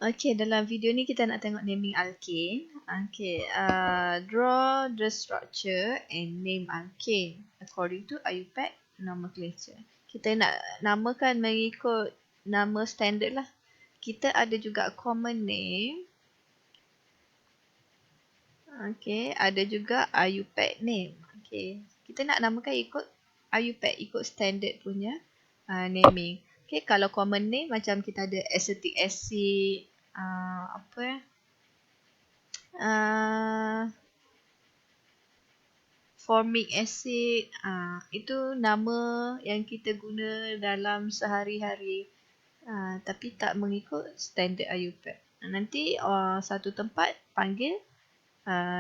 Okay, dalam video ni kita nak tengok naming alkane. Okay, draw the structure and name alkane according to IUPAC nomenclature. Kita nak namakan mengikut nama standard lah. Kita ada juga common name. Okay, ada juga IUPAC name. Okay, kita nak namakan ikut IUPAC, ikut standard punya naming. Okay, kalau common name macam kita ada acetic acid, formic acid, itu nama yang kita guna dalam sehari-hari, tapi tak mengikut standard IUPAC. Nanti satu tempat panggil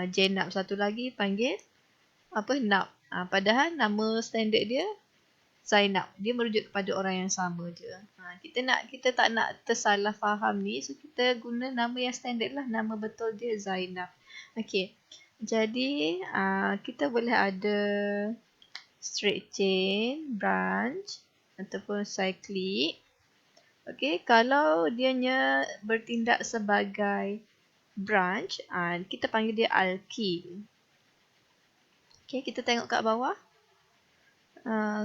JNAP, satu lagi panggil NAP. Padahal nama standard dia Zainab. Dia merujuk kepada orang yang sama je. Kita tak nak tersalah faham ni, so kita guna nama yang standard lah. Nama betul dia Zainab. Okay. Jadi kita boleh ada straight chain, branch ataupun cyclic. Okay, kalau dianya bertindak sebagai branch, kita panggil dia alkene. Okay, kita tengok kat bawah.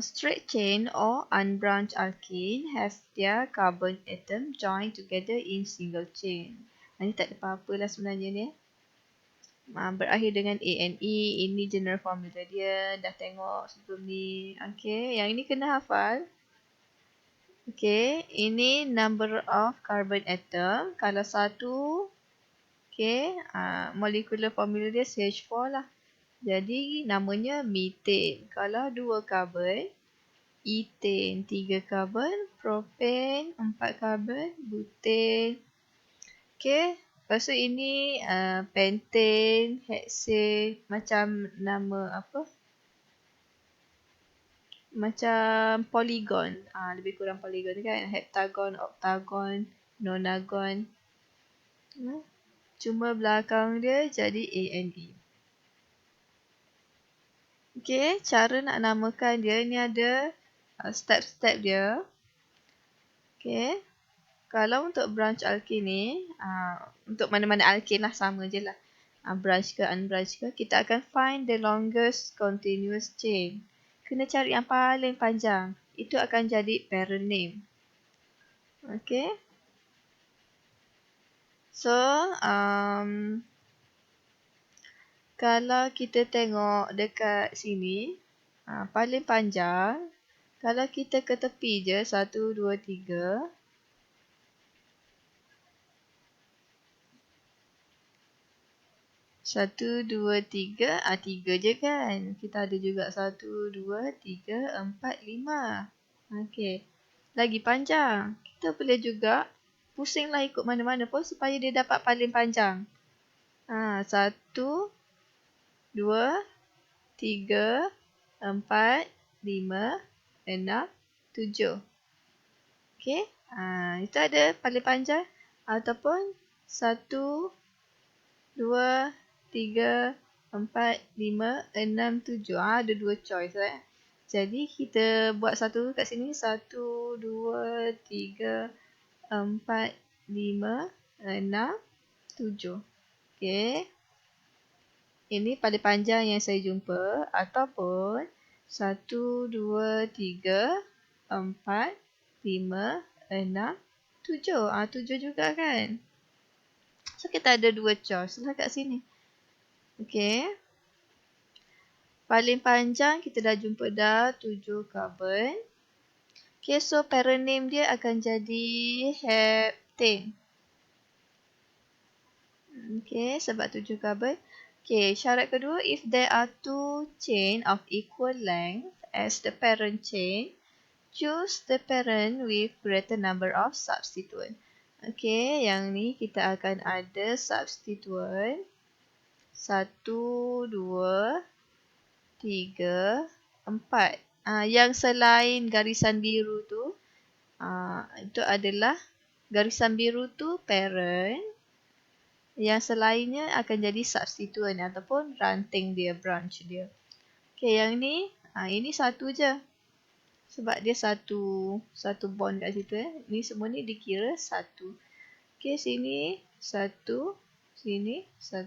Straight chain or unbranched alkene have their carbon atom joined together in single chain. Ini tak ada apa-apa lah sebenarnya ni. Berakhir dengan ANE. Ini general formula dia. Dah tengok sebelum ni. Okay, yang ini kena hafal. Okay, ini number of carbon atom. Kalau satu, okay, molecular formula dia CH4 lah. Jadi namanya methane. Kalau 2 karbon, ethane 3 karbon, propane 4 karbon, butane. Okay, lepas tu ini pentane, hexane, macam nama apa? Macam polygon. Lebih kurang polygon kan? Heptagon, octagon, nonagon. Cuma belakang dia jadi ANE. Okay, cara nak namakan dia ni ada step-step dia. Okay, kalau untuk branch alkene ni, untuk mana-mana alkene lah, sama je lah. Branch ke unbranch ke, kita akan find the longest continuous chain. Kena cari yang paling panjang. Itu akan jadi parent name. Okay. So, kalau kita tengok dekat sini, paling panjang, kalau kita ke tepi je, 1, 2, 3. Satu, dua, tiga. Tiga je kan. Kita ada juga 1, 2, 3, 4, 5. Okay. Lagi panjang. Kita boleh juga pusinglah ikut mana-mana pun supaya dia dapat paling panjang. 1, 2, 3, 4, 5, 6, 7. Okay. Itu ada paling panjang. Ataupun 1, 2, 3, 4, 5, 6, 7. Ada 2 choice. Jadi kita buat satu kat sini. 1, 2, 3, 4, 5, 6, 7. Okay. Ini paling panjang yang saya jumpa. Ataupun 1, 2, 3, 4, 5, 6, 7. 7 juga kan. So kita ada 2 choice lah kat sini. Okay. Paling panjang kita dah jumpa dah 7 carbon. Okay, so parent name dia akan jadi heptane. Okay, sebab 7 carbon. Okay, syarat kedua, if there are 2 chain of equal length as the parent chain, choose the parent with greater number of substituent. Okay, yang ni kita akan ada substituent 1, 2, 3, 4. Yang selain garisan biru tu, itu adalah garisan biru tu parent. Yang selainnya akan jadi substituent ataupun ranting dia, branch dia. Okay, yang ni, ini satu je. Sebab dia satu bond kat situ. Ni semua ni dikira satu. Okey, sini 1, sini 1.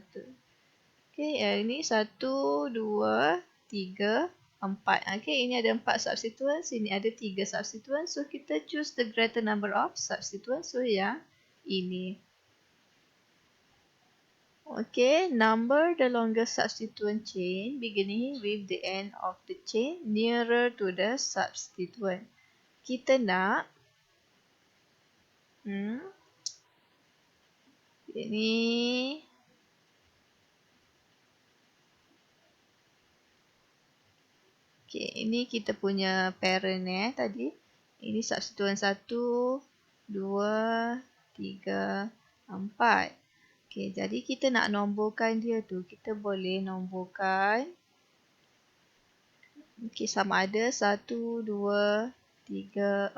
Okey, ini 1, 2, 3, 4. Okey, ini ada 4 substituents, sini ada 3 substituents. So, kita choose the greater number of substituents. So, yang ini. Okay, number the longest substituent chain beginning with the end of the chain nearer to the substituent. Kita nak ini okay, ini kita punya parent tadi. Ini substituent 1, 2, 3, 4. Okay, jadi kita nak nomborkan dia tu. Kita boleh nomborkan okay, sama ada 1, 2, 3,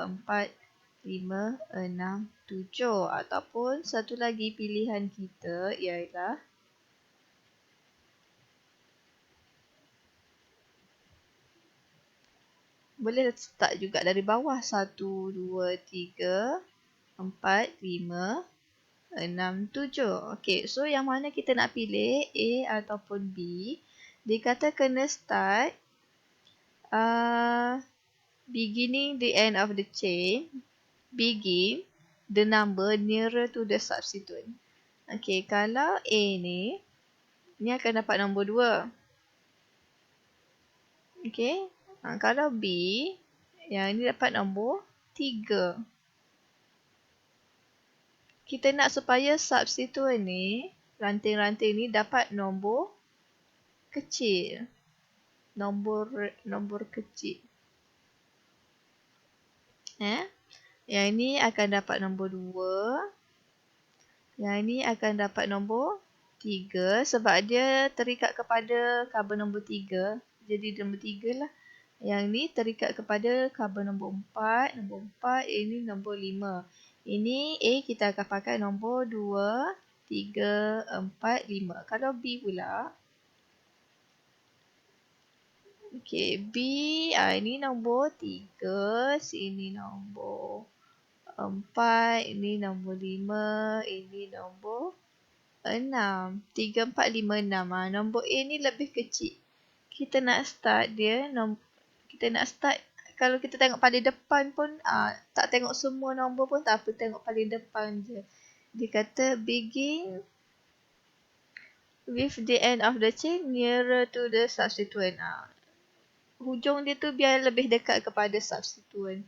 4, 5, 6, 7. Ataupun satu lagi pilihan kita ialah boleh start juga dari bawah. 1, 2, 3, 4, 5, 6, 7. Okay, so yang mana kita nak pilih? A ataupun B. Dia kata kena start beginning the end of the chain. Begin the number nearer to the substituent. Okay, kalau A ni akan dapat nombor 2. Okay. Kalau B, yang ni dapat nombor 3. Kita nak supaya substituent ni, ranting-ranting ni dapat nombor kecil. Nombor kecil. Yang ni akan dapat nombor 2. Yang ni akan dapat nombor 3 sebab dia terikat kepada carbon nombor 3. Jadi nombor 3 lah. Yang ni terikat kepada carbon nombor 4. Nombor 4, ini nombor 5. Ini A kita akan pakai nombor 2, 3, 4, 5. Kalau B pula. Okay, B ini nombor 3. Sini nombor 4. Ini nombor 5. Ini nombor 6. 3, 4, 5, 6. Nombor A ni lebih kecil. Kita nak start dia. Kita nak start. Kalau kita tengok paling depan pun, tak tengok semua nombor pun tak apa. Tengok paling depan je. Dia kata begin with the end of the chain nearer to the substituent. Hujung dia tu biar lebih dekat kepada substituent.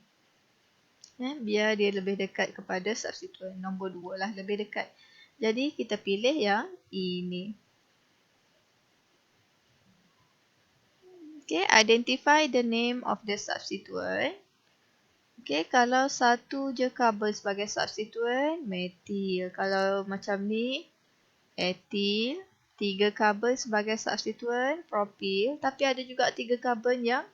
Biar dia lebih dekat kepada substituent. Nombor 2 lah, lebih dekat. Jadi kita pilih yang ini. Okay, identify the name of the substituent. Okay, kalau satu je carbon sebagai substituent, metil. Kalau macam ni, etil. 3 carbon sebagai substituent, propil. Tapi ada juga 3 carbon yang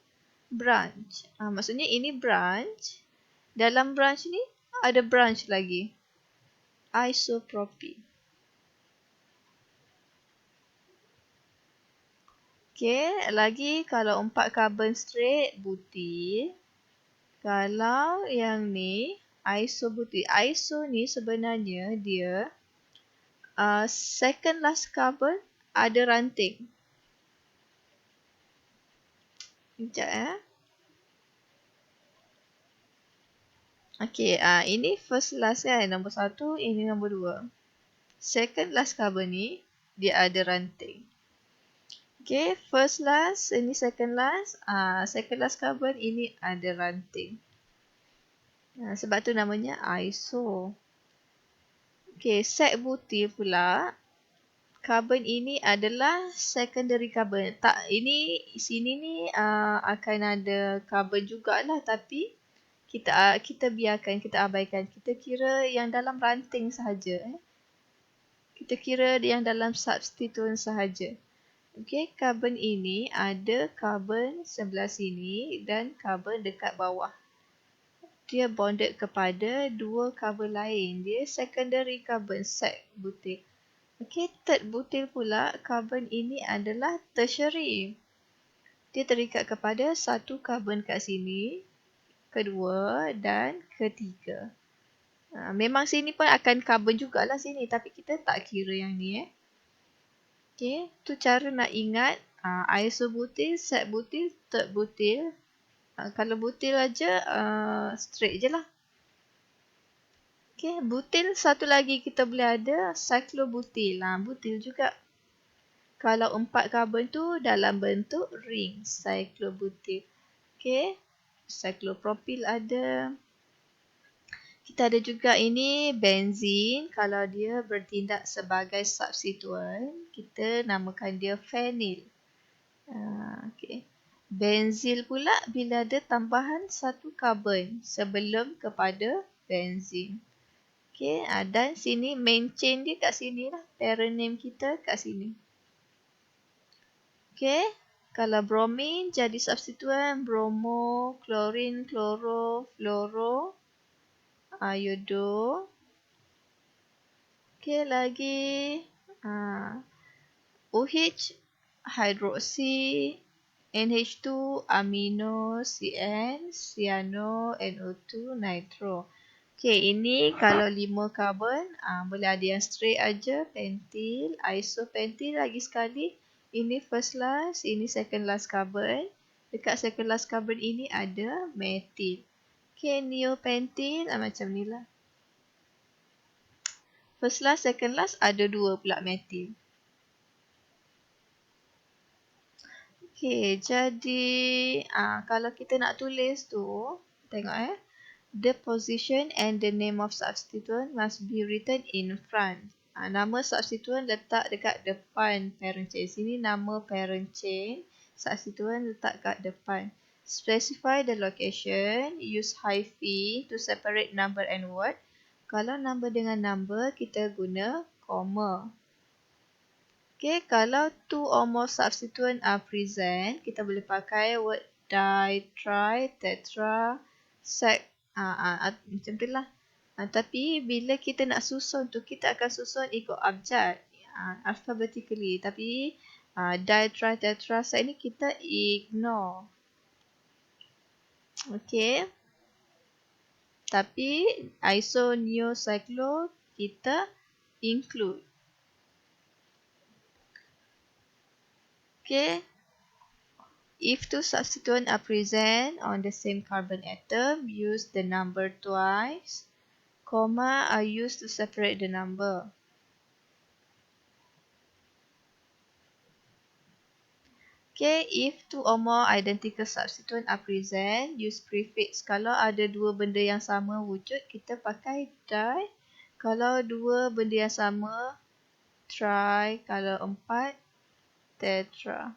branch. Maksudnya ini branch. Dalam branch ni, ada branch lagi. Isopropyl. Okay, lagi kalau 4 carbon straight, butil. Kalau yang ni, isobutil. Iso ni sebenarnya dia second last carbon ada ranting. Sekejap Okay, ini first last kan, nombor 1, ini nombor 2. Second last carbon ni, dia ada ranting. Okay, first last, ini second last. Second last carbon ini ada ranting. Sebab tu namanya iso. Okay, sek butil pula. Carbon ini adalah secondary carbon. Tak, ini sini ni akan ada carbon jugalah, tapi kita biarkan, kita abaikan. Kita kira yang dalam ranting sahaja. Kita kira yang dalam substituent sahaja. Okay, carbon ini ada carbon sebelah sini dan carbon dekat bawah. Dia bonded kepada 2 carbon lain. Dia secondary carbon, sek butil. Okay, third butil pula, carbon ini adalah tertiary. Dia terikat kepada 1 carbon kat sini, kedua dan ketiga. Memang sini pun akan carbon jugalah sini. Tapi kita tak kira yang ni Okay, tu cara nak ingat isobutyl, set butyl, third butyl. Kalau butyl aja straight je lah. Okay, butyl satu lagi kita boleh ada cyclobutyl. Butyl juga. Kalau 4 karbon tu dalam bentuk ring, cyclobutyl. Okay, cyclopropyl ada. Kita ada juga ini benzin. Kalau dia bertindak sebagai substituent, kita namakan dia phenyl. Okay. Benzil pula bila ada tambahan satu karbon sebelum kepada benzin. Okay. Dan sini main chain dia kat sini lah. Parent name kita kat sini. Okay. Kalau bromin jadi substituent bromo, klorin, kloro, fluoro, iodo. Okay, lagi OH, hydroxy, NH2, amino, CN, cyano, NO2, nitro. Okay, ini kalau 5 karbon, boleh ada yang straight aja, pentil, isopentil lagi sekali. Ini first last, ini second last carbon. Dekat second last carbon ini ada metil. Okay, neopentil macam ni lah. First last, second last ada 2 pula metil. Okay, jadi kalau kita nak tulis tu, tengok the position and the name of substituent must be written in front. Nama substituent letak dekat depan parent chain. Sini nama parent chain, substituent letak kat depan. Specify the location, use hyphen to separate number and word. Kalau number dengan number, kita guna comma. Okay, kalau two or more substituent are present, kita boleh pakai word di, tri, tetra, sec, macam tu lah. Tapi bila kita nak susun tu, kita akan susun ikut abjad, alphabetically. Tapi di, tri, tetra, sec ni kita ignore. Okay. Tapi iso, neo, cyclo kita include. Okay. If two substituents are present on the same carbon atom, use the number twice. Comma are used to separate the number. Okay, if two or more identical substituents are present, use prefix. Kalau ada dua benda yang sama wujud, kita pakai di. Kalau dua benda yang sama, tri. Kalau 4, tetra.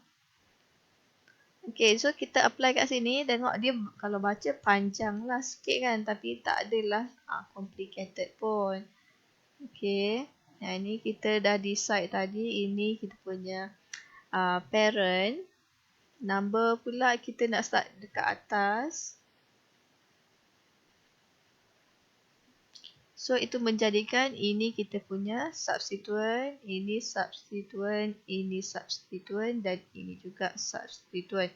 Okay, so kita apply kat sini. Tengok dia kalau baca panjang lah sikit kan. Tapi tak adalah complicated pun. Okay. Yang ni kita dah decide tadi. Ini kita punya parent. Number pula kita nak start dekat atas. So itu menjadikan ini kita punya substituent, ini substituent, ini substituent dan ini juga substituent.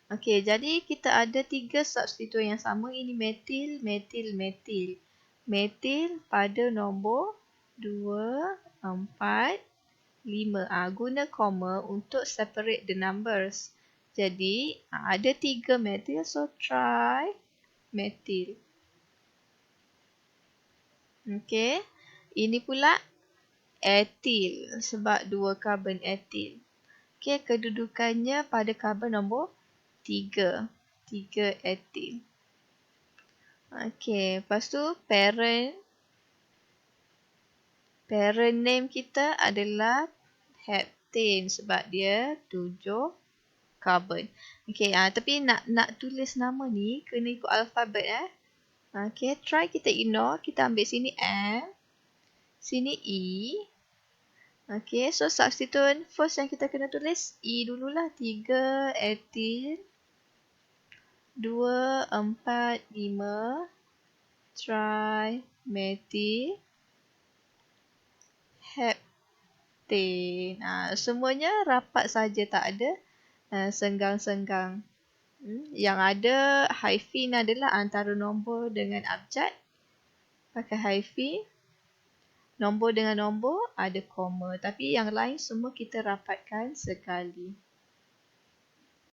Okey, jadi kita ada 3 substituent yang sama. Ini metil, metil, metil. Metil pada nombor 2, 4, 5. Guna comma untuk separate the numbers. Jadi ada 3 metil, so try metil. Okey. Ini pula etil sebab 2 karbon etil. Okey, kedudukannya pada karbon nombor 3. 3 etil. Okey, lepas tu parent name kita adalah heptane sebab dia 7 karbon. Okey, tapi nak tulis nama ni kena ikut alfabet Okay, try kita ignore. Kita ambil sini M. Sini E. Okay, so substituent first yang kita kena tulis E dululah. 3 etil. 2, 4, 5. Try metil. Heptane. Semuanya rapat saja, tak ada senggang-senggang. Yang ada hyphen adalah antara nombor dengan abjad. pakai hyphen. Nombor dengan nombor ada koma. Tapi yang lain semua kita rapatkan sekali.